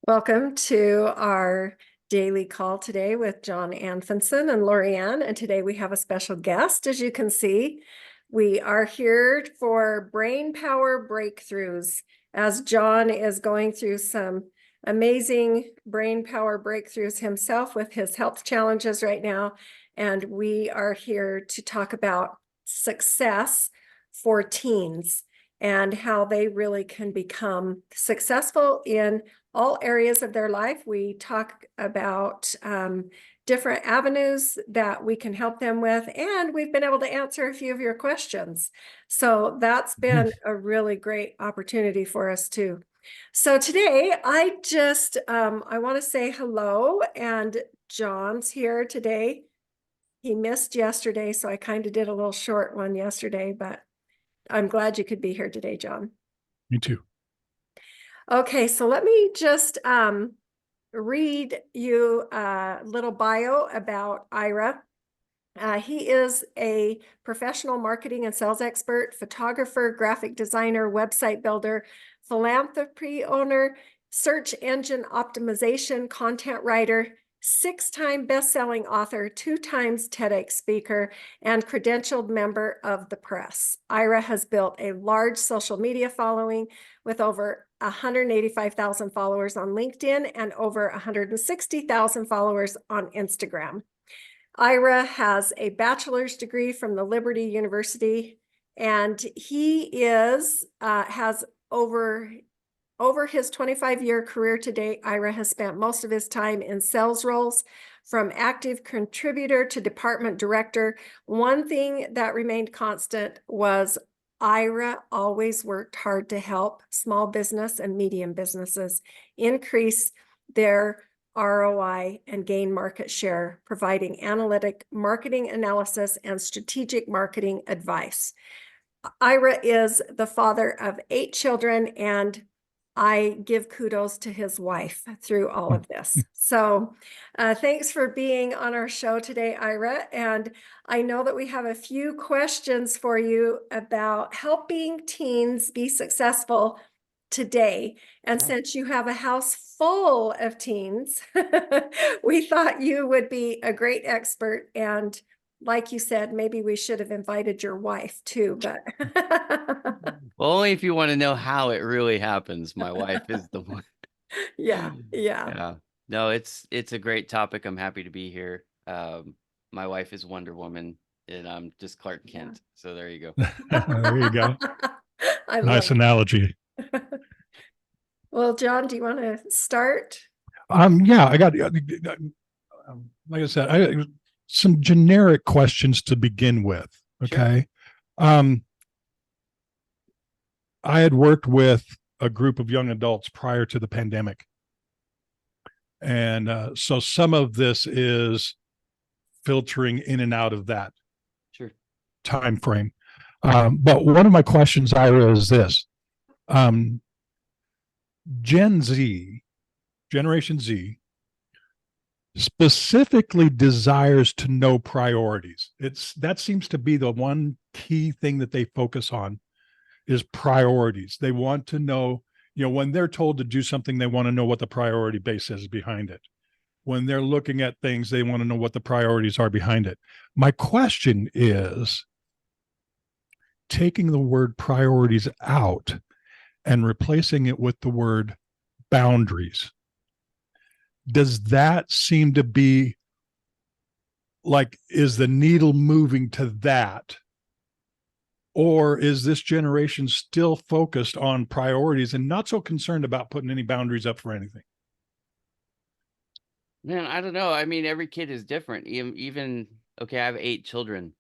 Welcome to our daily call today with John Anfinson and Lorianne. And today we have a special guest, as you can see. We are here for Brainpower Breakthroughs, as John is going through some amazing brainpower breakthroughs himself with his health challenges right now. And we are here to talk about success for teens and how they really can become successful in all areas of their life. We talk about different avenues that we can help them with, and we've been able to answer a few of your questions. So that's been a really great opportunity for us too. So today I want to say hello, and John's here today. He missed yesterday, so I kind of did a little short one yesterday, but I'm glad you could be here today, John. Me too. Okay, so let me just read you a little bio about Ira. He is a professional marketing and sales expert, photographer, graphic designer, website builder, philanthropy owner, search engine optimization, content writer, 6-time best-selling author, 2 times TEDx speaker, and credentialed member of the press. Ira has built a large social media following with over 185,000 followers on LinkedIn and over 160,000 followers on Instagram. Ira has a bachelor's degree from the Liberty University, and he has over his 25-year career to date. Ira has spent most of his time in sales roles, from active contributor to department director. One thing that remained constant was Ira always worked hard to help small business and medium businesses increase their ROI and gain market share, providing analytic marketing analysis and strategic marketing advice. Ira is the father of 8 children, and I give kudos to his wife through all of this. So thanks for being on our show today, Ira. And I know that we have a few questions for you about helping teens be successful today. And since you have a house full of teens, we thought you would be a great expert. And like you said, maybe we should have invited your wife too, but Well, only if you want to know how it really happens. My wife is the one. yeah. Yeah. No, it's a great topic. I'm happy to be here. My wife is Wonder Woman, and I'm just Clark Kent. So there you go. There you go. I Nice love analogy. Well, John, do you want to start? Yeah, I got, like I said, some generic questions to begin with. Okay. Sure. I had worked with a group of young adults prior to the pandemic. And so some of this is filtering in and out of that time frame. But one of my questions, Ira, is this. Generation Z, specifically desires to know priorities. That seems to be the one key thing that they focus on is priorities. They want to know, when they're told to do something, they want to know what the priority base is behind it. When they're looking at things, they want to know what the priorities are behind it. My question is, taking the word priorities out and replacing it with the word boundaries. Does that seem to be like, is the needle moving to that? Or is this generation still focused on priorities and not so concerned about putting any boundaries up for anything? Man, I don't know. I mean, every kid is different. Even okay, I have 8 children.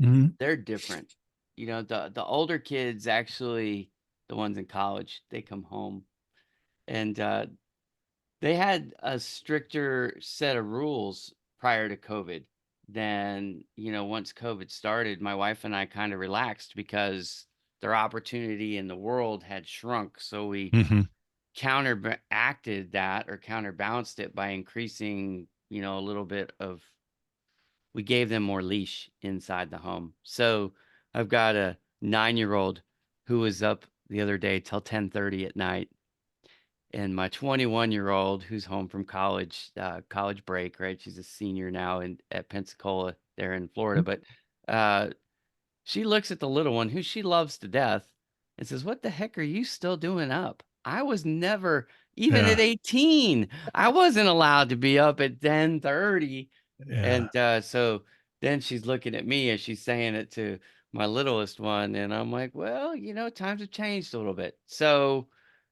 Mm-hmm. They're different. The older kids, actually, the ones in college, they come home, and they had a stricter set of rules prior to COVID. Then, once COVID started, my wife and I kind of relaxed because their opportunity in the world had shrunk. So we counteracted that, or counterbalanced it, by increasing, a little bit of, we gave them more leash inside the home. So I've got a 9-year-old who was up the other day till 10:30 at night. And my 21-year-old who's home from college, college break, right? She's a senior now at Pensacola there in Florida. But uh, she looks at the little one who she loves to death and says, "What the heck are you still doing up? I was never, even at Yeah. 18, I wasn't allowed to be up at 10:30." Yeah. And so then she's looking at me as she's saying it to my littlest one, and I'm like, well, times have changed a little bit. So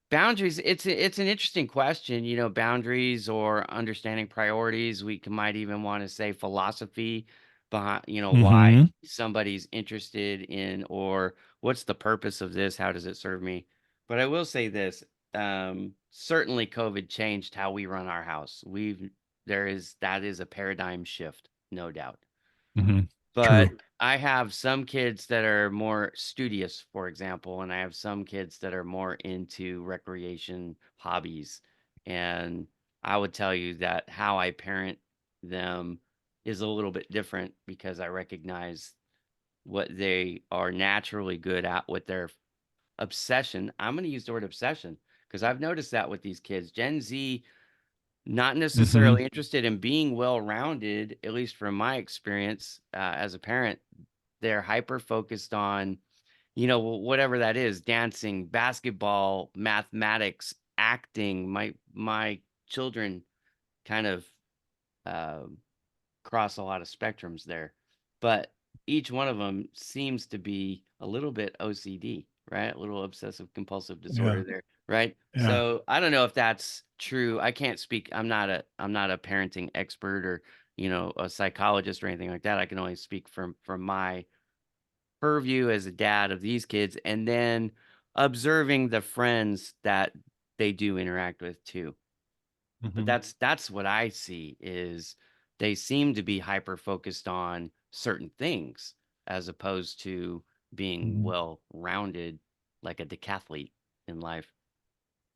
boundaries, it's an interesting question, boundaries or understanding priorities. Might even want to say philosophy behind, why Hmm. somebody's interested in, or what's the purpose of this? How does it serve me? But I will say this, certainly COVID changed how we run our house. That is a paradigm shift, no doubt. Hmm. But True. I have some kids that are more studious, for example, and I have some kids that are more into recreation hobbies. And I would tell you that how I parent them is a little bit different because I recognize what they are naturally good at with their obsession. I'm going to use the word obsession because I've noticed that with these kids. Gen Z, not Hmm. necessarily interested in being well-rounded, at least from my experience as a parent. They're hyper focused on, whatever that is, dancing, basketball, mathematics, acting. My children kind of um cross a lot of spectrums there, but each one of them seems to be a little bit OCD, right? A little obsessive compulsive Yeah. disorder there, right? Yeah. So I don't know if that's true. I can't speak. I'm not a parenting expert or, a psychologist or anything like that. I can only speak from my purview as a dad of these kids, and then observing the friends that they do interact with too. But Hmm. that's what I see is they seem to be hyper focused on certain things as opposed to being Hmm. well rounded like a decathlete in life.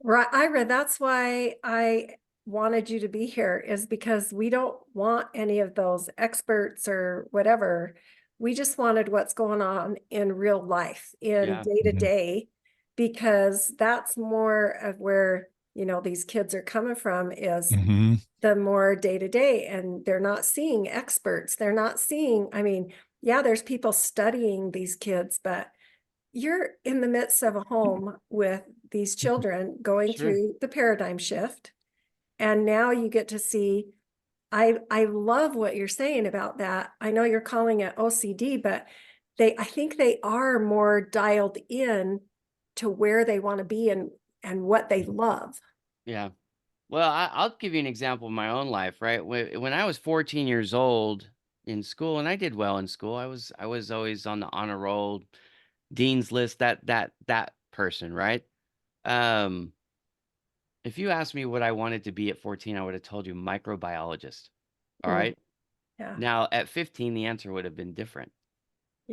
Right, Ira, that's why I wanted you to be here, is because we don't want any of those experts or whatever. We just wanted what's going on in real life, in Yeah, day to Hmm. day, because that's more of where, these kids are coming from, is Hmm. the more day to day, and they're not seeing experts. They're not seeing, I mean, yeah, there's people studying these kids, but you're in the midst of a home with these children going sure. through the paradigm shift. And now you get to see, I love what you're saying about that. I know you're calling it OCD, but I think they are more dialed in to where they want to be and what they love. Yeah. Well, I'll give you an example of my own life, right? When I was 14 years old in school, and I did well in school, I was always on the honor roll, dean's list, that person, right? Um, if you asked me what I wanted to be at 14, I would have told you microbiologist. All Mm, right. yeah, Now at 15, the answer would have been different.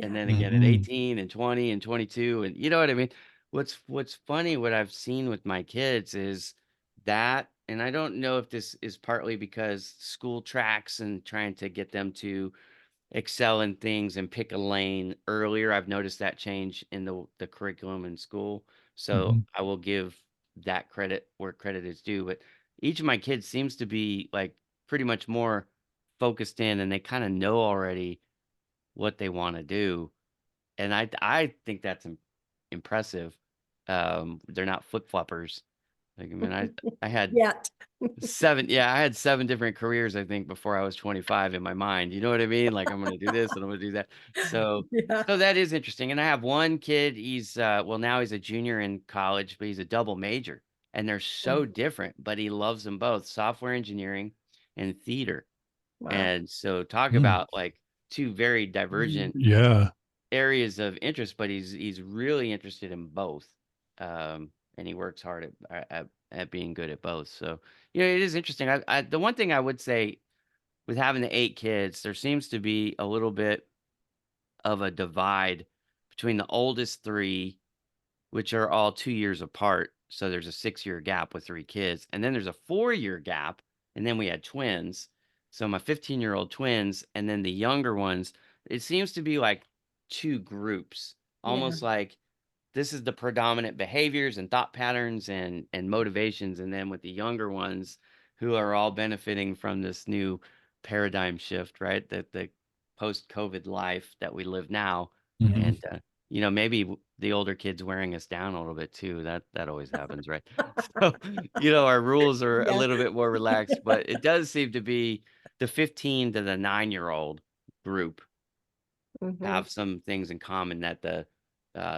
And yeah. then again at Hmm. 18 and 20 and 22, and you know what I mean? What's funny, what I've seen with my kids is that, and I don't know if this is partly because school tracks and trying to get them to excel in things and pick a lane earlier. I've noticed that change in the curriculum in school. So Hmm. I will give that credit where credit is due. But each of my kids seems to be like pretty much more focused in, and they kind of know already what they want to do. And I think that's impressive. They're not flip floppers. Like, I mean, I had Yet. I had 7 different careers, I think, before I was 25 in my mind, you know what I mean? Like, I'm gonna do this, and I'm gonna do that. So Yeah. so that is interesting, and I have one kid, well, now he's a junior in college, but he's a double major, and they're so Mm, different, but he loves them both, software engineering and theater, wow. and so talk Hmm. about, like, 2 very divergent Yeah. areas of interest, but he's really interested in both, and he works hard at being good at both. So it is interesting. The one thing I would say with having the 8 kids, there seems to be a little bit of a divide between the oldest 3, which are all 2 years apart. So there's a 6-year gap with 3 kids, and then there's a 4-year gap, and then we had twins. So my 15-year-old twins, and then the younger ones. It seems to be like 2 groups, Yeah. almost like this is the predominant behaviors and thought patterns and motivations. And then with the younger ones who are all benefiting from this new paradigm shift, right? The post-COVID life that we live now. Mhm. And maybe the older kids wearing us down a little bit too. That always happens, right? So, our rules are a Yeah. little bit more relaxed, but it does seem to be the 15 to the 9-year-old group Mhm. have some things in common that the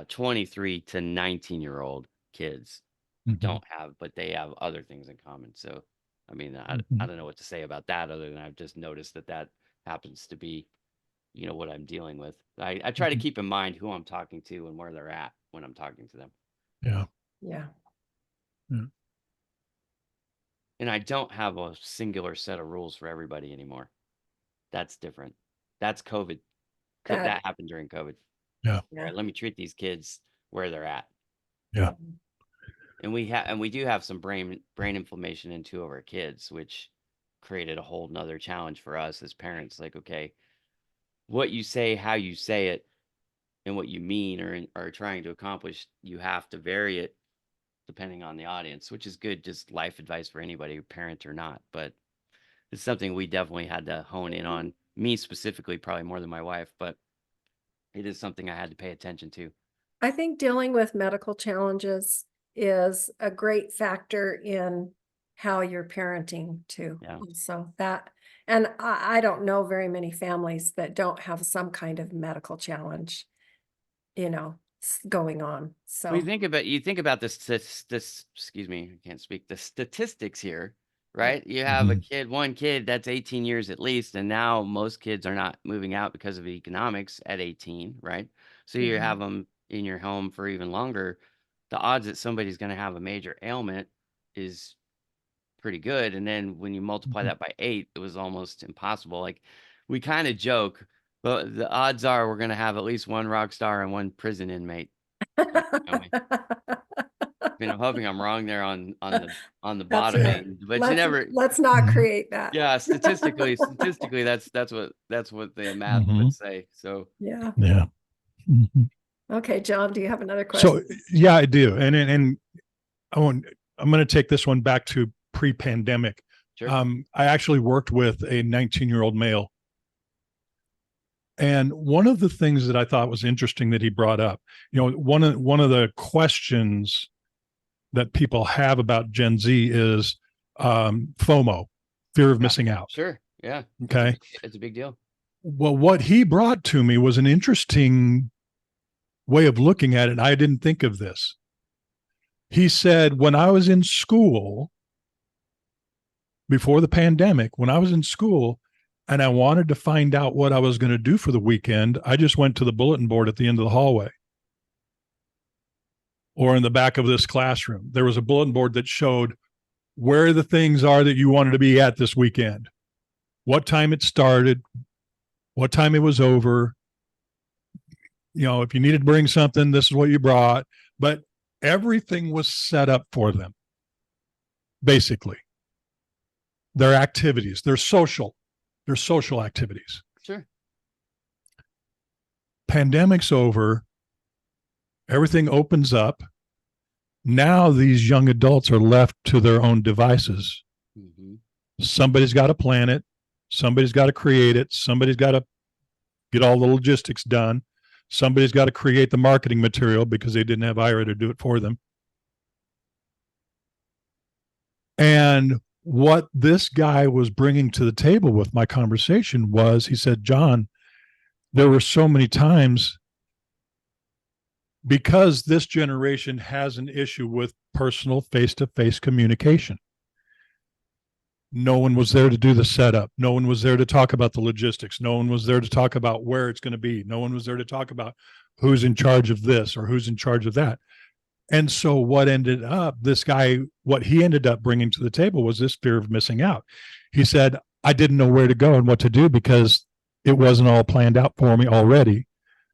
23 to 19-year-old kids Mhm. don't have, but they have other things in common. So, I mean, I Mhm. don't know what to say about that other than I've just noticed that happens to be, what I'm dealing with. I try to Mhm. keep in mind who I'm talking to and where they're at when I'm talking to them. Yeah. Yeah. Yeah. And I don't have a singular set of rules for everybody anymore. That's different. That's COVID. That, That happened during COVID. Yeah. All yeah. right, let me treat these kids where they're at. Yeah. And we do have some brain inflammation in 2 of our kids, which created a whole nother challenge for us as parents. Like, okay, what you say, how you say it, and what you mean or are trying to accomplish, you have to vary it depending on the audience, which is good, just life advice for anybody, parent or not. But it's something we definitely had to hone in on. Me specifically, probably more than my wife, but it is something I had to pay attention to. I think dealing with medical challenges is a great factor in how you're parenting too. Yeah. So that, and I don't know very many families that don't have some kind of medical challenge, going on. Well, So, you think about this, excuse me, I can't speak, the statistics here, right? You have a Mhm. kid, one kid that's 18 years at least, and now most kids are not moving out because of economics at 18, right? So you Mhm. have them in your home for even longer. The odds that somebody's going to have a major ailment is pretty good. And then when you multiply Mhm. that by 8, it was almost impossible. Like we kind of joke, but the odds are we're going to have at least one rock star and one prison inmate in our family. I mean, I'm hoping I'm wrong there on the That's bottom it. end, but you never. Let's not Mhm. create that. Yeah, statistically, that's what the math would Mhm. say. So Yeah. Yeah. Mhm. Okay, John, do you have another So question? yeah, I do. And I'm going to take this one back to pre-pandemic. sure, I actually worked with a 19-year-old male. And one of the things that I thought was interesting that he brought up, one of the questions that people have about Gen Z is FOMO, fear of yeah, missing out. sure, yeah, Okay. it's a big deal. Well, what he brought to me was an interesting way of looking at it. And I didn't think of this. He said, when I was in school, before the pandemic, when I was in school and I wanted to find out what I was going to do for the weekend, I just went to the bulletin board at the end of the hallway or in the back of this classroom. There was a bulletin board that showed where the things are that you wanted to be at this weekend, what time it started, what time it was over. If you needed to bring something, this is what you brought. But everything was set up for them, basically. Their activities, their social activities. Sure, Pandemic's over, everything opens up. Now these young adults are left to their own devices. hmm Somebody's got to plan it, somebody's got to create it, somebody's got to get all the logistics done, somebody's got to create the marketing material because they didn't have Ira to do it for them. And what this guy was bringing to the table with my conversation was, he said, John, there were so many times, because this generation has an issue with personal face-to-face communication. No one was there to do the setup. No one was there to talk about the logistics. No one was there to talk about where it's going to be. No one was there to talk about who's in charge of this or who's in charge of that. And so what he ended up bringing to the table was this fear of missing out. He said, I didn't know where to go and what to do because it wasn't all planned out for me already.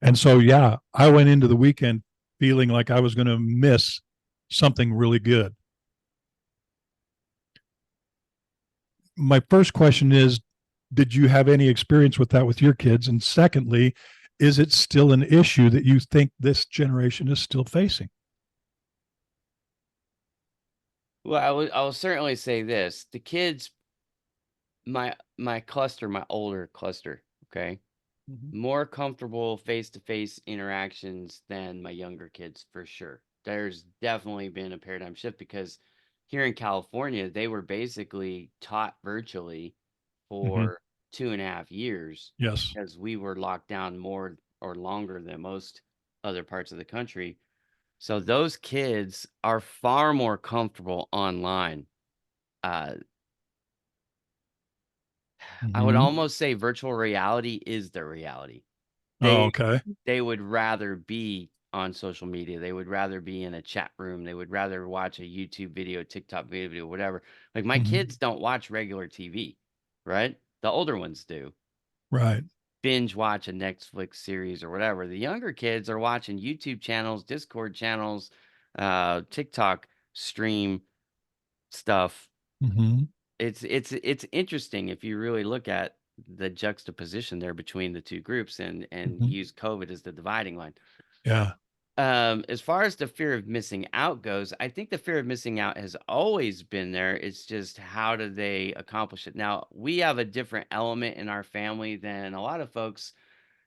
And so, yeah, I went into the weekend feeling like I was going to miss something really good. My first question is, did you have any experience with that with your kids? And secondly, is it still an issue that you think this generation is still facing? Well, I will certainly say this. The kids, my cluster, my older cluster, okay, more comfortable face-to-face interactions than my younger kids for sure. There's definitely been a paradigm shift because here in California, they were basically taught virtually Mm-hmm. for 2.5 years Yes. because we were locked down more or longer than most other parts of the country. So those kids are far more comfortable online. Uh, I would Mm-hmm. almost say virtual reality is their reality. Oh, They okay. they would rather be on social media. They would rather be in a chat room. They would rather watch a YouTube video, TikTok video, whatever. Like my Mm-hmm. kids don't watch regular TV, right? The older ones do. Right. Binge watch a Netflix series or whatever. The younger kids are watching YouTube channels, Discord channels, TikTok stream stuff. Mm-hmm. It's interesting if you really look at the juxtaposition there between the two groups and Mm-hmm. use COVID as the dividing line. Yeah. As far as the fear of missing out goes, I think the fear of missing out has always been there. It's just how do they accomplish it? Now, we have a different element in our family than a lot of folks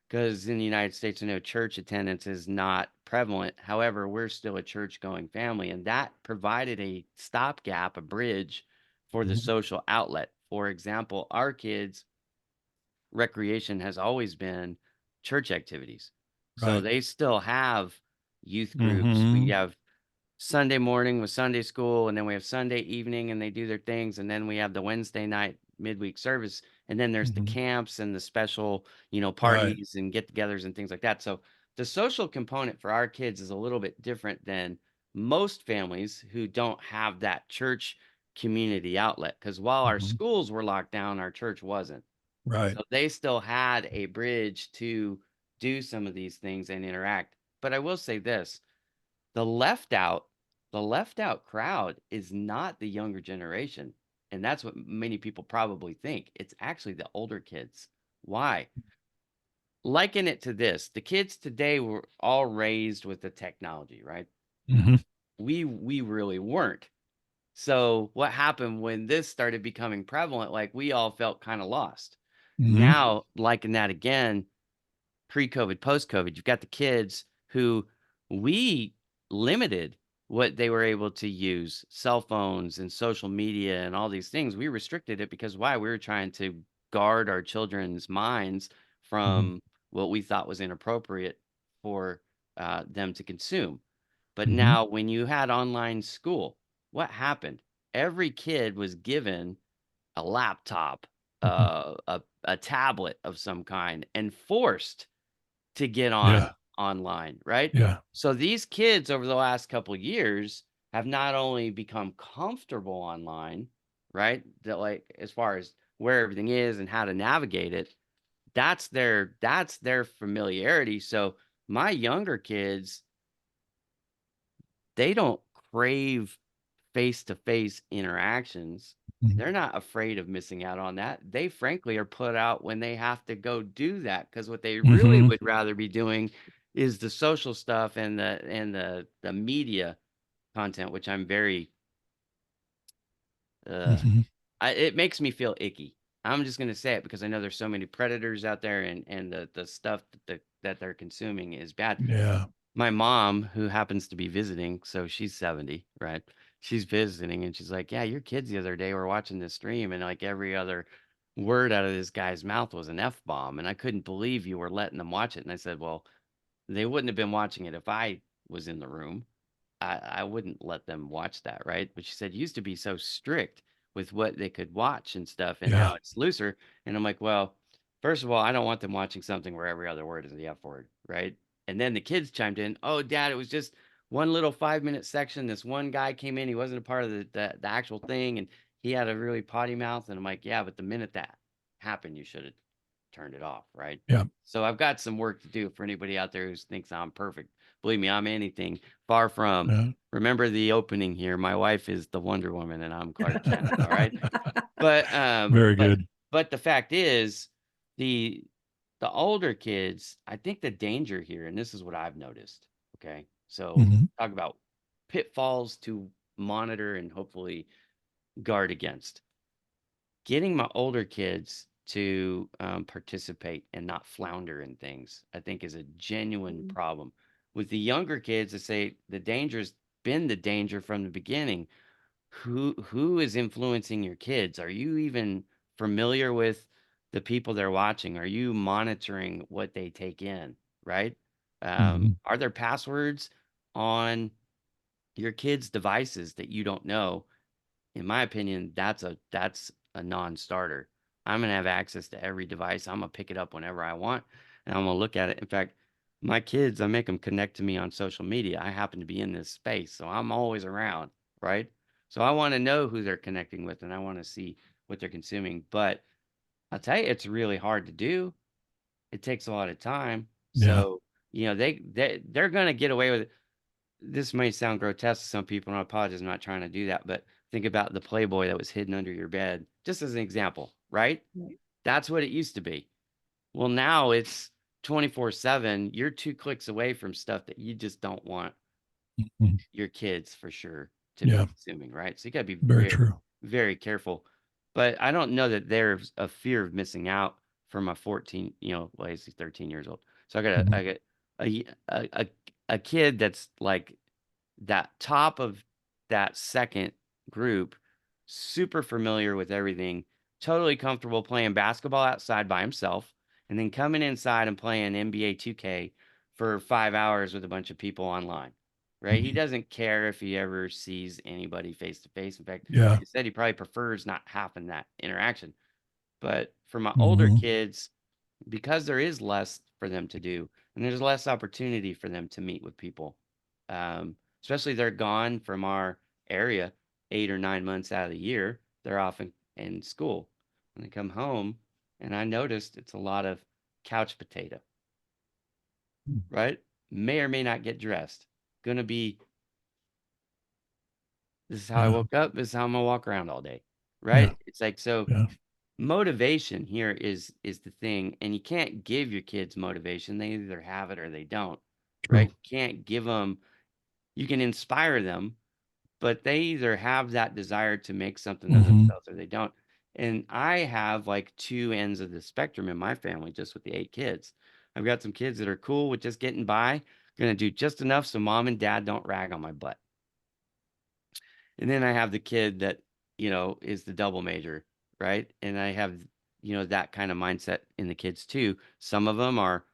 because in the United States, I know church attendance is not prevalent. However, we're still a church going family, and that provided a stopgap, a bridge for the Mm-hmm. social outlet. For example, our kids' recreation has always been church activities. So Right. they still have youth groups. We Mm-hmm. have Sunday morning with Sunday school, and then we have Sunday evening and they do their things, and then we have the Wednesday night midweek service, and then there's the Mm-hmm. camps and the special, Right. parties and get-togethers and things like that. So the social component for our kids is a little bit different than most families who don't have that church community outlet. Because while our Mm-hmm. schools were locked down, our church wasn't. Right. So they still had a bridge to do some of these things and interact. But I will say this, the left out the left out crowd is not the younger generation, and that's what many people probably think. It's actually the older kids. Why? Liken it to this. The kids today were all raised with the technology, right? Mm-hmm. We really weren't. So what happened when this started becoming prevalent, like we all felt kind of lost. Mm-hmm. Now, liken that again, pre-COVID, post-COVID, you've got the kids who we limited what they were able to use, cell phones and social media and all these things. We restricted it because why? We were trying to guard our children's minds Mm-hmm. from what we thought was inappropriate for them to consume. But Mm-hmm. now, when you had online school, what happened? Every kid was given a laptop, Mm-hmm. a tablet of some kind, and forced to get on Yeah. online, right? Yeah. So these kids over the last couple years have not only become comfortable online, right? That like as far as where everything is and how to navigate it, that's their familiarity. So my younger kids, they don't crave face-to-face interactions. Mm-hmm. They're not afraid of missing out on that. They frankly are put out when they have to go do that because what they really Mm-hmm. would rather be doing is the social stuff and the media content, which I'm very uh Mm-hmm. it makes me feel icky. I'm just gonna say it because I know there's so many predators out there and the stuff that they're consuming is bad. Yeah. My mom, who happens to be visiting, so she's 70, right? She's visiting and she's like, "Yeah, your kids the other day were watching this stream and like every other word out of this guy's mouth was an F-bomb, and I couldn't believe you were letting them watch it." And I said, "Well, they wouldn't have been watching it if I was in the room. I wouldn't let them watch that, right?" But she said, "It used to be so strict with what they could watch and stuff, and now Yeah. it's looser." And I'm like, "Well, first of all, I don't want them watching something where every other word is the F word, right?" And then the kids chimed in, "Oh, Dad, it was just one little 5-minute section. This one guy came in, he wasn't a part of the actual thing, and he had a really potty mouth." And I'm like, "Yeah, but the minute that happened, you should have turned it off, right?" Yeah. So I've got some work to do for anybody out there who thinks I'm perfect. Believe me, I'm anything far from. Yeah. Remember the opening here. My wife is the Wonder Woman and I'm Clark Kent. All right. But Very but good. but the fact is the the older kids, I think the danger here, and this is what I've noticed. Okay. So Mhm. talk about pitfalls to monitor and hopefully guard against. Getting my older kids to participate and not flounder in things, I think, is a genuine Mhm. problem. With the younger kids, I say the danger's been the danger from the beginning. Who is influencing your kids? Are you even familiar with the people they're watching? Are you monitoring what they take in? Right? Mhm. Are there passwords on your kids' devices that you don't know? In my opinion, that's a non-starter. I'm gonna have access to every device. I'm gonna pick it up whenever I want, and I'm gonna look at it. In fact, my kids, I make them connect to me on social media. I happen to be in this space, so I'm always around, right? So I want to know who they're connecting with, and I want to see what they're consuming. But I'll tell you, it's really hard to do. It takes a lot of time. Yeah. So, they're gonna get away with it. This may sound grotesque to some people, and I apologize, I'm not trying to do that, but think about the Playboy that was hidden under your bed, just as an example, right? Right. That's what it used to be. Well, now it's 24/7. You're 2 clicks away from stuff that you just don't want Mhm. your kids for sure to be Yeah. consuming, right? So you got to be Very very, true. very careful. But I don't know that there's a fear of missing out for my 14, well, he's 13 years old. So Mhm. I got a kid that's like that top of that second group, super familiar with everything, totally comfortable playing basketball outside by himself, and then coming inside and playing NBA 2K for 5 hours with a bunch of people online. Right? He Mhm. doesn't care if he ever sees anybody face to face. In fact, Yeah. he said he probably prefers not having that interaction. But for my older Mhm. kids, because there is less for them to do and there's less opportunity for them to meet with people, especially they're gone from our area 8 or 9 months out of the year. They're often in school. When they come home, and I noticed it's a lot of couch potato, right? May or may not get dressed. Gonna be, this is how I Yeah. woke up, this is how I'm gonna walk around all day, Yeah. right? It's like, so Yeah. motivation here is the thing, and you can't give your kids motivation. They either have it or they don't, True. right? Can't give them, you can inspire them, but they either have that desire to make something of Mhm. themselves or they don't. And I have like two ends of the spectrum in my family, just with the 8 kids. I've got some kids that are cool with just getting by, gonna do just enough so mom and dad don't rag on my butt. And then I have the kid that, is the double major, right? And I have, that kind of mindset in the kids too. Some of them are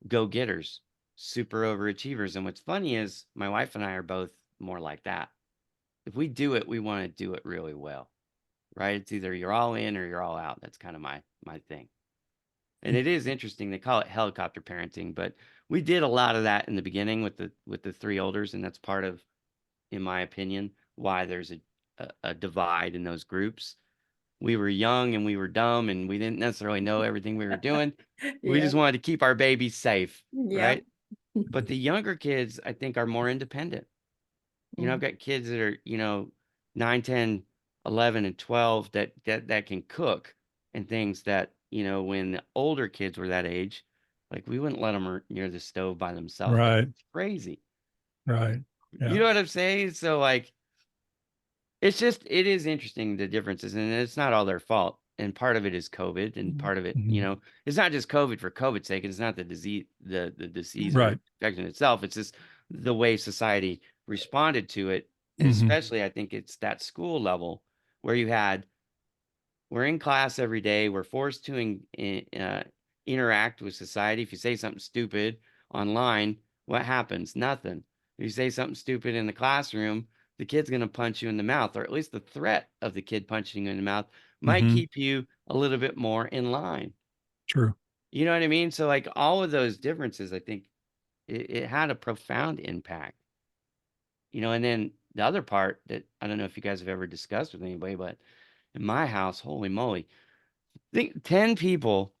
go-getters, super overachievers. And what's funny is my wife and I are both more like that. If we do it, we want to do it really well, right? It's either you're all in or you're all out. That's kind of my thing. And it is interesting. They call it helicopter parenting, but we did a lot of that in the beginning with the three olders, and that's part of, in my opinion, why there's a divide in those groups. We were young and we were dumb and we didn't necessarily know everything we were doing. We Yeah. just wanted to keep our babies safe, Yep. right? But the younger kids, I think, are more independent. I've Mm. got kids that are, 9, 10, 11, and 12 that can cook and things that, when the older kids were that age, like we wouldn't let them near the stove by themselves. Like Right. it's crazy. Right. You Yeah. know what I'm saying? So like it is interesting the differences, and it's not all their fault. And part of it is COVID, and Mm. part of it, Mhm. it's not just COVID for COVID's sake. It's not the disease, the disease or Right. infection itself. It's just the way society responded to it. And Mhm. especially, I think it's that school level where we're in class every day. We're forced to interact with society. If you say something stupid online, what happens? Nothing. If you say something stupid in the classroom, the kid's going to punch you in the mouth, or at least the threat of the kid punching you in the mouth might Mhm. keep you a little bit more in line. True. You know what I mean? So, like all of those differences, I think it had a profound impact. And then the other part that I don't know if you guys have ever discussed with anybody, but in my house, holy moly, think 10 people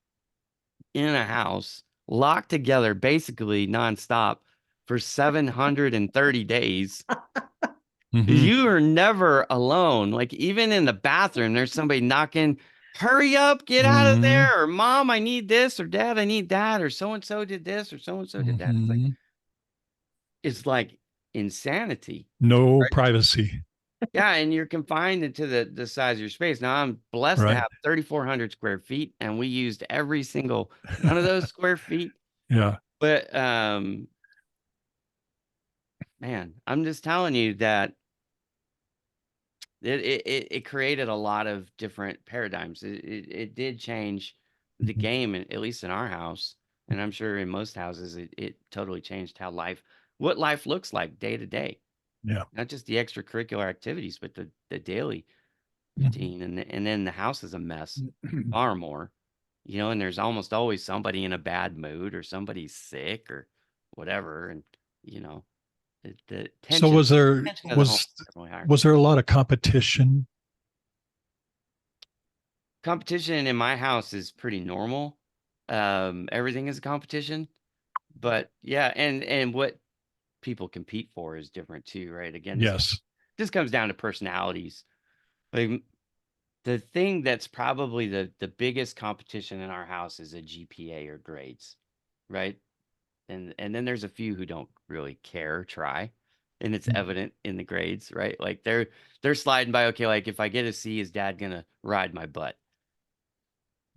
in a house locked together basically nonstop for 730 days. Mhm. You are never alone. Like even in the bathroom, there's somebody knocking, hurry up, get out of Mhm. there, or mom, I need this, or dad, I need that, or so and so did this, or so and so did that. Mhm. It's like insanity. No Right. privacy. Yeah, and you're confined into the size of your space. Now I'm blessed to Right. have 3,400 square feet, and we used every single one of those square feet. Yeah. But man, I'm just telling you that it created a lot of different paradigms. It did change the Mhm. game, at least in our house, and I'm sure in most houses, it totally changed what life looks like day to day. Yeah. Not just the extracurricular activities, but the daily Mhm. routine, and then the house is a mess, far more, and there's almost always somebody in a bad mood or somebody's sick or whatever, and you know the So tension of the home is definitely higher. was there a lot of competition? Competition in my house is pretty normal. Everything is a competition, but yeah, and what people compete for is different too, right? Again, Yes. this comes down to personalities. Like the thing that's probably the biggest competition in our house is a GPA or grades, right? And then there's a few who don't really care, try, and it's evident in the grades, right? Like they're sliding by. Okay, like if I get a C, is dad gonna ride my butt?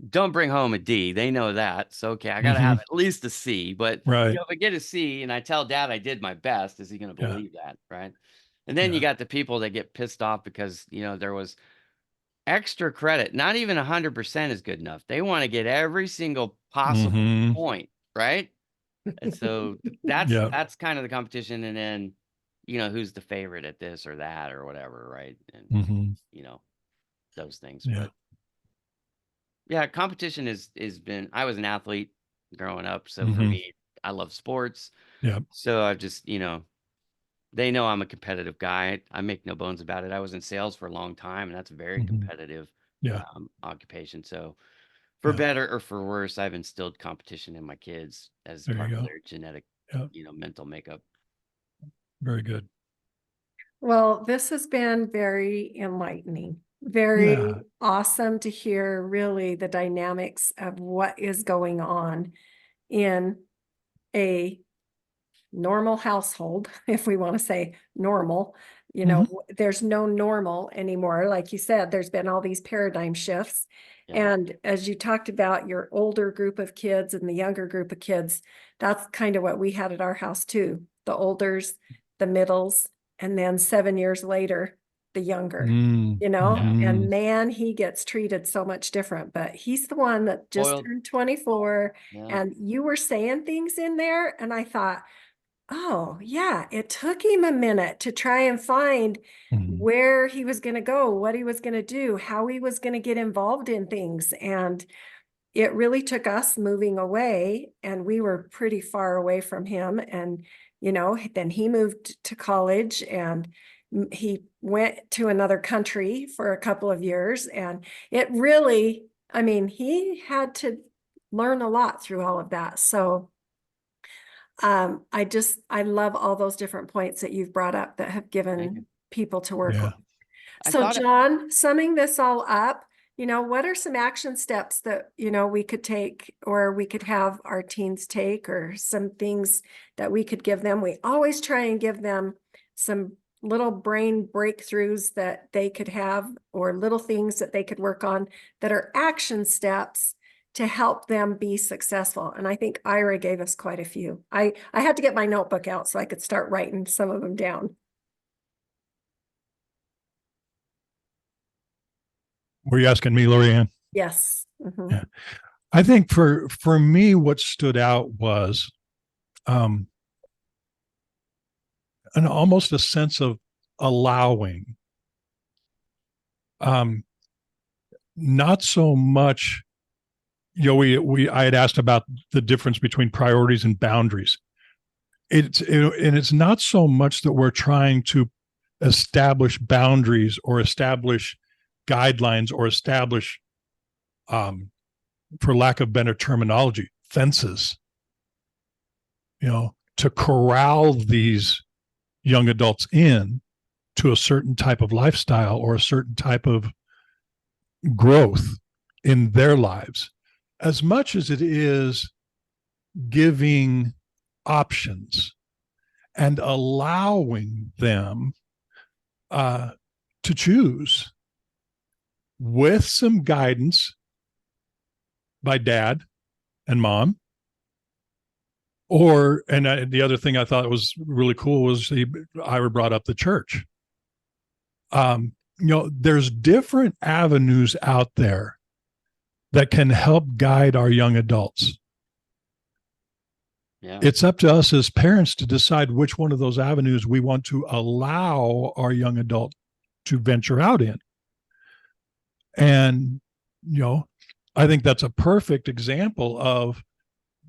Don't bring home a D. They know that. So okay, I gotta have Hmm. at least a C. But Right. if I get a C and I tell dad I did my best, is he gonna Yeah. believe that, right? And then you Yeah. got the people that get pissed off because there was extra credit. Not even 100% is good enough. They want to get every single possible Hmm. point, right? And so that's Yeah. that's kind of the competition. And then, who's the favorite at this or that or whatever, right? And Hmm. you know, those things. Yeah. But yeah, competition is been I was an athlete growing up. So for Hmm. me, I love sports. Yeah. So I've just, they know I'm a competitive guy. I make no bones about it. I was in sales for a long time, and that's a very Hmm. competitive Yeah. occupation. So for Yeah. better or for worse, I've instilled competition in my kids as There part you of go. their genetic, Yeah. mental makeup. Very good. Well, this has been very enlightening, very Yeah. awesome to hear really the dynamics of what is going on in a normal household, if we want to say normal, Hmm. there's no normal anymore. Like you said, there's been all these paradigm shifts. Yeah. And as you talked about your older group of kids and the younger group of kids, that's kind of what we had at our house too. The olders, the middles, and then 7 years later, the younger, Yeah. and man, he gets treated so much different, but he's the one that just Spoiled. turned 24. Yeah. And you were saying things in there, and I thought, oh, yeah, it took him a minute to try and find Hmm. where he was going to go, what he was going to do, how he was going to get involved in things. And it really took us moving away, and we were pretty far away from him. And, then he moved to college, and he went to another country for a couple of years. And it really, I mean, he had to learn a lot through all of that. So, I love all those different points that you've brought up that have Thank you. given people to work Yeah. with. I So thought John, summing this all up, what are some action steps that, we could take or we could have our teens take, or some things that we could give them? We always try and give them some little brain breakthroughs that they could have, or little things that they could work on that are action steps to help them be successful. And I think Ira gave us quite a few. I had to get my notebook out so I could start writing some of them down. Were you asking me, Lorianne? Yes. Mhm. Yeah. I think for me, what stood out was um, an almost a sense of allowing, um, not so much. I had asked about the difference between priorities and boundaries. And it's not so much that we're trying to establish boundaries or establish guidelines or establish, for lack of better terminology, fences, to corral these young adults in to a certain type of lifestyle or a certain type of growth. in their lives, as much as it is giving options and allowing them to choose with some guidance by dad and mom. Or, and the other thing I thought was really cool was Ira brought up the church. There's different avenues out there that can help guide our young adults. Yeah. It's up to us as parents to decide which one of those avenues we want to allow our young adult to venture out in. And, I think that's a perfect example of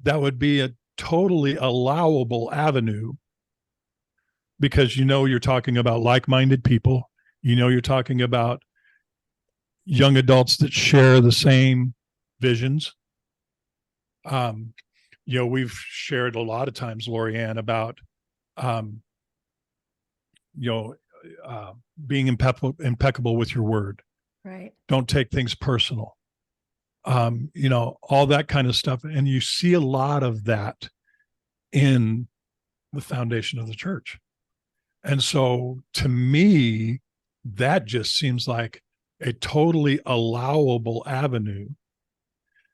that would be a totally allowable avenue, because you're talking about like-minded people. You're talking about young adults that share the same visions. We've shared a lot of times, Lorianne, about being impeccable with your word. Right. Don't take things personal. All that kind of stuff. And you see a lot of that in the foundation of the church. And so to me, that just seems like a totally allowable avenue.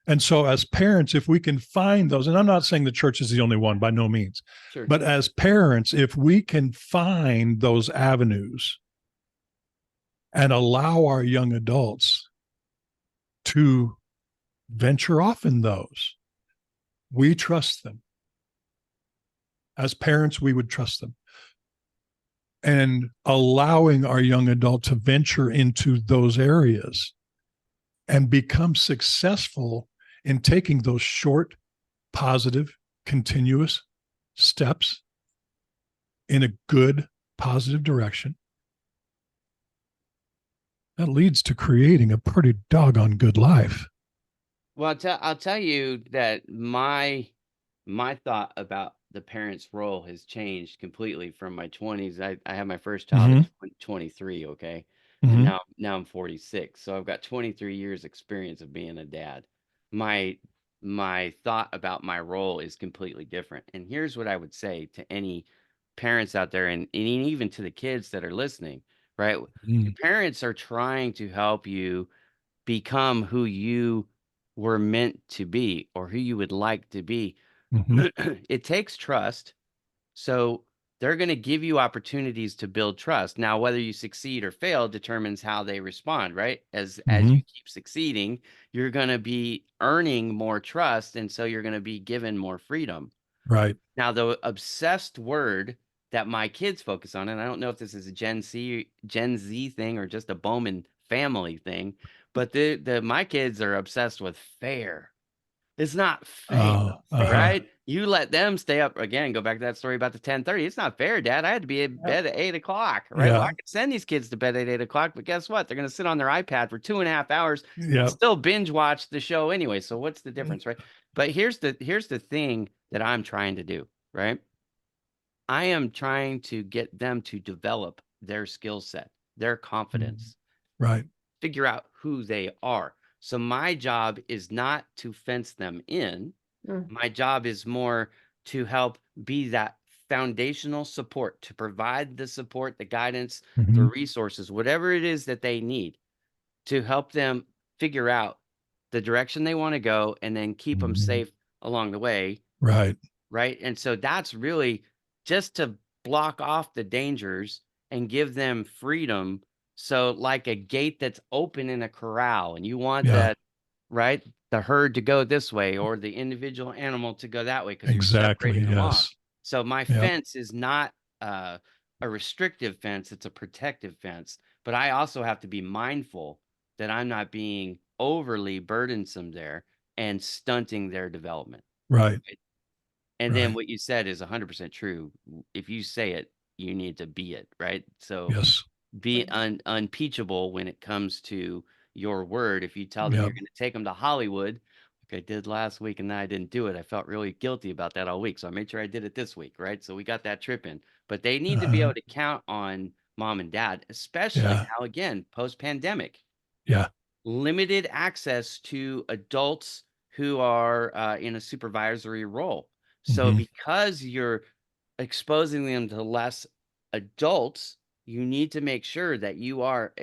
And so as parents, if we can find those, and I'm not saying the church is the only one, by no means, Sure. but as parents, if we can find those avenues and allow our young adults to venture off in those, we trust them. As parents, we would trust them. And allowing our young adult to venture into those areas and become successful in taking those short, positive, continuous steps in a good, positive direction, that leads to creating a pretty doggone good life. Well, I'll tell you that my thought about the parent's role has changed completely from my 20s. I had my first child at 23, okay? And now I'm 46. So I've got 23 years experience of being a dad. My my thought about my role is completely different. And here's what I would say to any parents out there, and even to the kids that are listening, right? Your parents are trying to help you become who you were meant to be, or who you would like to be. It takes trust. So they're going to give you opportunities to build trust. Now, whether you succeed or fail determines how they respond, right? As you keep succeeding, you're going to be earning more trust, and so you're going to be given more freedom. Right. Now, the obsessed word that my kids focus on, and I don't know if this is a Gen Z thing or just a Bowman family thing, but my kids are obsessed with fair. It's not fair, right? You let them stay up again. Go back to that story about the 10:30. It's not fair, Dad. I had to be in bed at 8 o'clock, right? Well, I could send these kids to bed at 8 o'clock, but guess what? They're going to sit on their iPad for 2.5 hours and still binge watch the show anyway. So what's the difference, right? But here's the thing that I'm trying to do, right? I am trying to get them to develop their skill set, their confidence, Right. figure out who they are. So my job is not to fence them in. My job is more to help be that foundational support, to provide the support, the guidance, the resources, whatever it is that they need to help them figure out the direction they want to go, and then keep them safe along the way. Right. Right. And so that's really just to block off the dangers and give them freedom. So, like a gate that's open in a corral, and you want that, right? The herd to go this way, or the individual animal to go that way, because we're separating them off. So my fence is not a restrictive fence, it's a protective fence. But I also have to be mindful that I'm not being overly burdensome there and stunting their development. Right. And then what you said is 100% true. If you say it, you need to be it, right? So Yes. be unimpeachable when it comes to your word. If you tell them you're going to take them to Hollywood, like I did last week, and then I didn't do it, I felt really guilty about that all week. So I made sure I did it this week, right? So we got that trip in. But they need to be able to count on mom and dad, especially now, again, post-pandemic. Yeah. limited access to adults who are in a supervisory role. So Mhm. because you're exposing them to less adults, you need to make sure that you are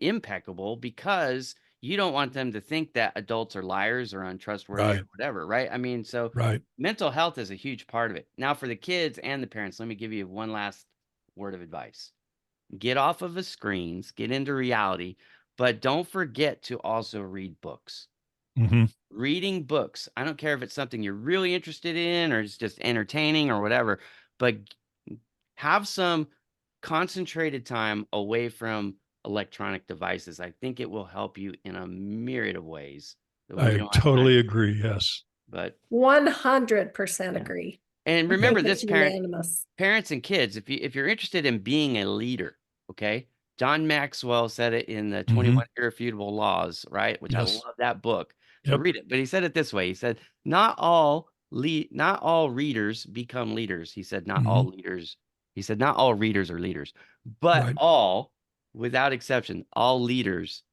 impeccable, because you don't want them to think that adults are liars or untrustworthy or Right. whatever, right? I mean, so Right. mental health is a huge part of it. Now, for the kids and the parents, let me give you one last word of advice. Get off of the screens, get into reality, but don't forget to also read books. Mhm. Reading books, I don't care if it's something you're really interested in or it's just entertaining or whatever, but have some concentrated time away from electronic devices. I think it will help you in a myriad of ways that we I don't have time. totally agree. Yes. But 100% yeah. agree. And I remember think this, it's unanimous. parents and kids, if you're interested in being a leader, okay? John Maxwell said it in the Mhm. 21 Irrefutable Laws, right? Which I Yes. love that book. So Yep. read it. But he said it this way. He said, not all readers become leaders. He said, not all Mhm. leaders. He said, not all readers are leaders, but Right. all, without exception, all leaders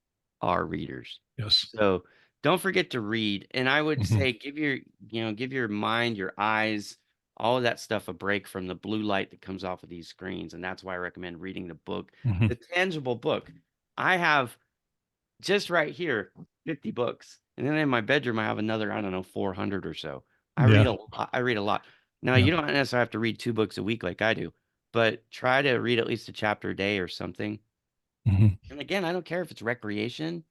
are readers. Yes. So don't forget to read. And I would Mhm. say give your mind, your eyes, all of that stuff a break from the blue light that comes off of these screens. And that's why I recommend reading the book, Mhm. the tangible book. I have just right here 50 books. And then in my bedroom, I have another, I don't know, 400 or so. I read Yeah. a lot. I read a lot. Now, Yeah. you don't necessarily have to read 2 books a week like I do, but try to read at least a chapter a day or something. Mhm. And again, I don't care if it's recreation,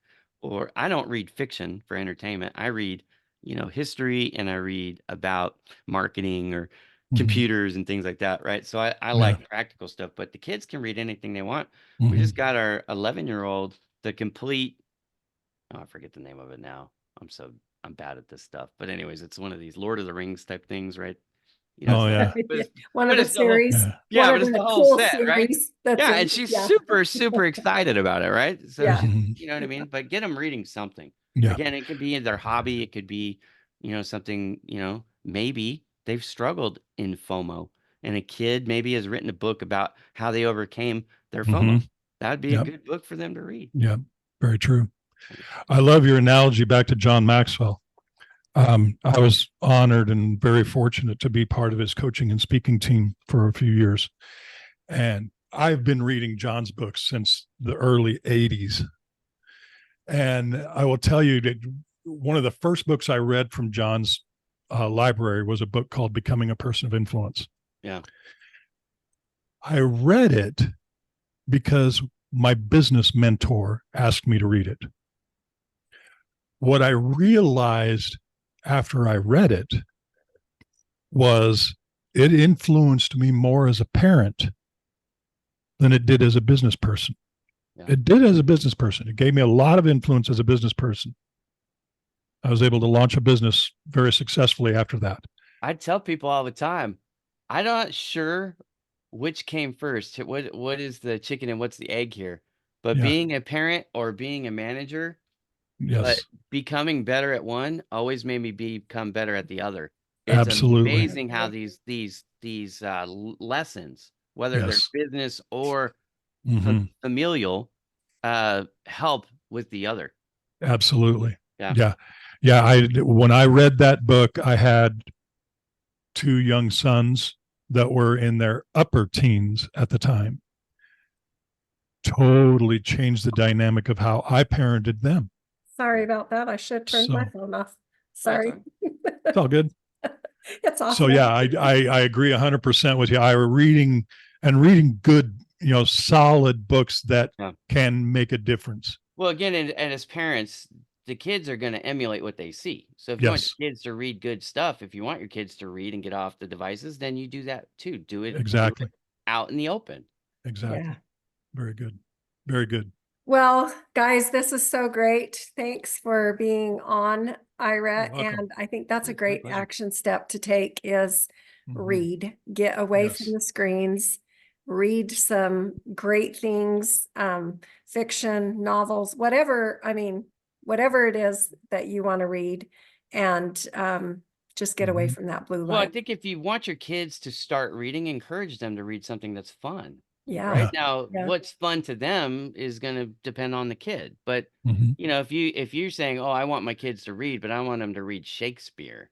or I don't read fiction for entertainment. I read, history, and I read about marketing or Mhm. computers and things like that, right? So I Yeah. like practical stuff, but the kids can read anything they want. We Mhm. just got our 11-year-old the complete, oh, I forget the name of it now. I'm bad at this stuff. But anyways, it's one of these Lord of the Rings type things, right? It's Oh the yeah. Yeah. One of but the it's the whole series, Yeah. one yeah, of but it's the the whole cool set, right? series that's Yeah, in, and she's yeah, super, super excited about it, right? So yeah. she, Mhm. you know what I mean? But get them reading something. Yeah. Again, it could be their hobby, it could be, something, maybe they've struggled in FOMO, and a kid maybe has written a book about how they overcame their FOMO. Mhm. That'd be a Yep. good book for them to read. Yep. Very true. I love your analogy back to John Maxwell. I was honored and very fortunate to be part of his coaching and speaking team for a few years. And I've been reading John's books since the early 80s. And I will tell you that one of the first books I read from John's library was a book called Becoming a Person of Influence. Yeah. I read it because my business mentor asked me to read it. What I realized after I read it was it influenced me more as a parent than it did as a business person. Yeah. It did as a business person. It gave me a lot of influence as a business person. I was able to launch a business very successfully after that. I tell people all the time, I'm not sure which came first. What is the chicken and what's the egg here? But Yeah. being a parent or being a manager, but Yes. becoming better at one always made me become better at the other. It's Absolutely. amazing how these lessons, whether they're Yes. business or Mm-hmm. familial, help with the other. Absolutely. Yeah. Yeah. Yeah. When I read that book, I had two young sons that were in their upper teens at the time. Totally changed the dynamic of how I parented them. Sorry about that. I should turn my So phone off. That's Sorry. all right. it's all good. It's off So now. yeah, I agree 100% with you. Ira, reading good, solid books that Yeah. can make a difference. Well, again, and as parents, the kids are going to emulate what they see. So if you want Yes, your kids to read good stuff, if you want your kids to read and get off the devices, then you do that too. Do exactly. it out in the open. Yeah. Exactly. Very good. Very good. Well, guys, this is so great. Thanks for being on, Ira. You're welcome. And I think that's a It's my great pleasure. action step to take is Mhm. read, get away from Yes. the screens, read some great things, fiction, novels, whatever. I mean, whatever it is that you want to read, and just get away Mhm. from that blue Well, I light. think if you want your kids to start reading, encourage them to read something that's fun. Yeah. Right now, Yeah. what's fun to them is going to depend on the kid. But Mhm. if you're saying, "Oh, I want my kids to read, but I want them to read Shakespeare,"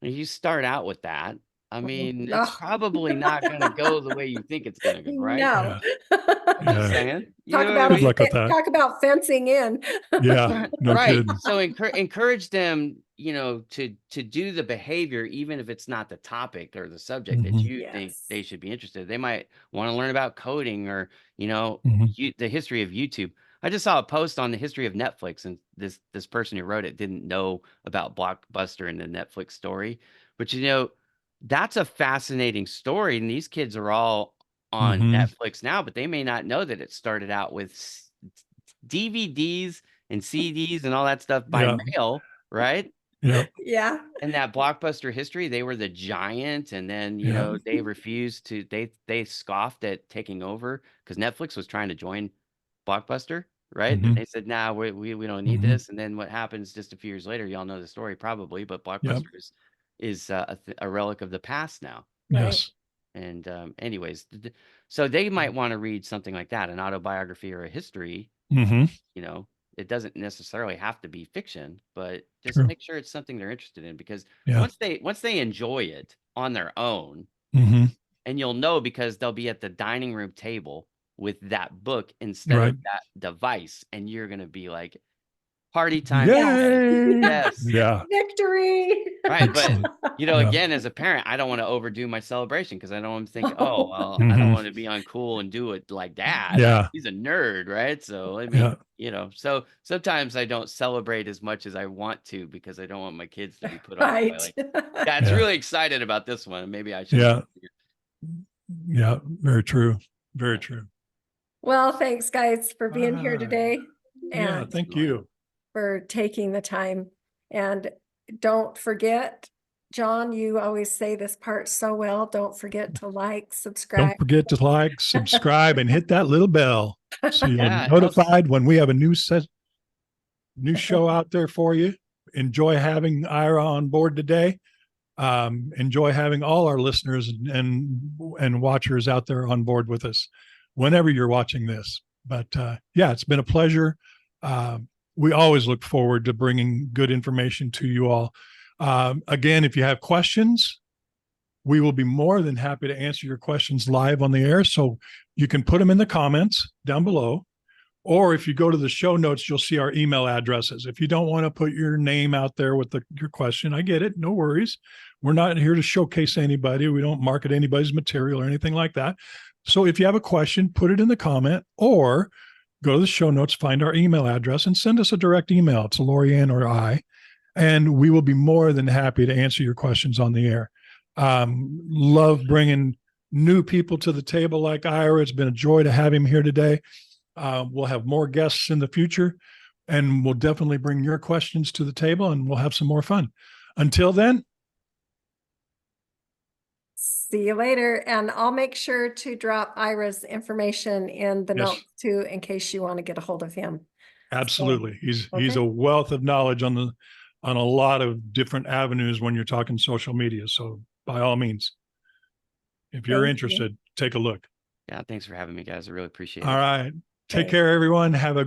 and you start out with that, I mean, it's Oh. probably not going to go the way you think it's going to go, right? No. I'm just Yeah. saying. You Talk know what I about Good mean? luck with that. talk about fencing in. Yeah. No Right. kidding. So encourage them, to do the behavior, even if it's not the topic or the subject that Mhm. you think Yes. they should be interested. They might want to learn about coding or, Mhm. the history of YouTube. I just saw a post on the history of Netflix, and this person who wrote it didn't know about Blockbuster and the Netflix story. But that's a fascinating story. And these kids are all on Mhm. Netflix now, but they may not know that it started out with DVDs and CDs and all that stuff by Yeah. mail, right? Yeah. Yeah. And that Blockbuster history, they were the giant, and then, Yeah. they refused to they scoffed at taking over because Netflix was trying to join Blockbuster, right? And Mhm. they said, "Nah, we don't need Mhm. this." And then what happens just a few years later, y'all know the story probably, but Yep. Blockbuster is a relic of the past now. Right. Yes. And anyways, so they might want to read something like that, an autobiography or a history. Mhm. you know, it doesn't necessarily have to be fiction, but just True. make sure it's something they're interested in, because Yeah. once they enjoy it on their own, Mhm. and you'll know because they'll be at the dining room table with that book instead Right. of that device, and you're gonna be like, party time Yes. today. Yay. Yes. Yeah. Victory. Right, but Excellent. Yeah. again, as a parent, I don't want to overdo my celebration because I don't want to think, oh, well, I don't Mhm. want to be uncool and do it like dad. Yeah. He's a nerd, right? So let me, Yeah. so sometimes I don't celebrate as much as I want to because I don't want my kids to be put off by Right. like, Dad's Yeah. really excited about this one. Maybe I shouldn't. Yeah. Yeah. Very true. Very Yeah. true. Well, thanks guys for being here Ah, today yeah. and Thank Absolutely. you. for taking the time. And don't forget, John, you always say this part so well. Don't forget to like, subscribe. Don't forget to like, subscribe, and hit that little bell so you're Yeah, it helps. notified when we have a new show out there for you. Enjoy having Ira on board today. Enjoy having all our listeners and watchers out there on board with us whenever you're watching this. But yeah, it's been a pleasure. Uh, we always look forward to bringing good information to you all. Again, if you have questions, we will be more than happy to answer your questions live on the air. So you can put them in the comments down below. Or if you go to the show notes, you'll see our email addresses. If you don't want to put your name out there with your question, I get it. No worries. We're not here to showcase anybody. We don't market anybody's material or anything like that. So if you have a question, put it in the comment or go to the show notes, find our email address, and send us a direct email to Lorianne or I, and we will be more than happy to answer your questions on the air. Love bringing new people to the table like Ira. It's been a joy to have him here today. We'll have more guests in the future, and we'll definitely bring your questions to the table, and we'll have some more fun. Until then, See you later. And I'll make sure to drop Ira's information in the yes, notes too, in case you want to get a hold of him. absolutely. He's Okay. a wealth of knowledge on a lot of different avenues when you're talking social media. So by all means, if you're Thank you. interested, take a look. Yeah. Thanks for having me, guys. I really appreciate All it. right. Take Thanks. care, everyone. Have a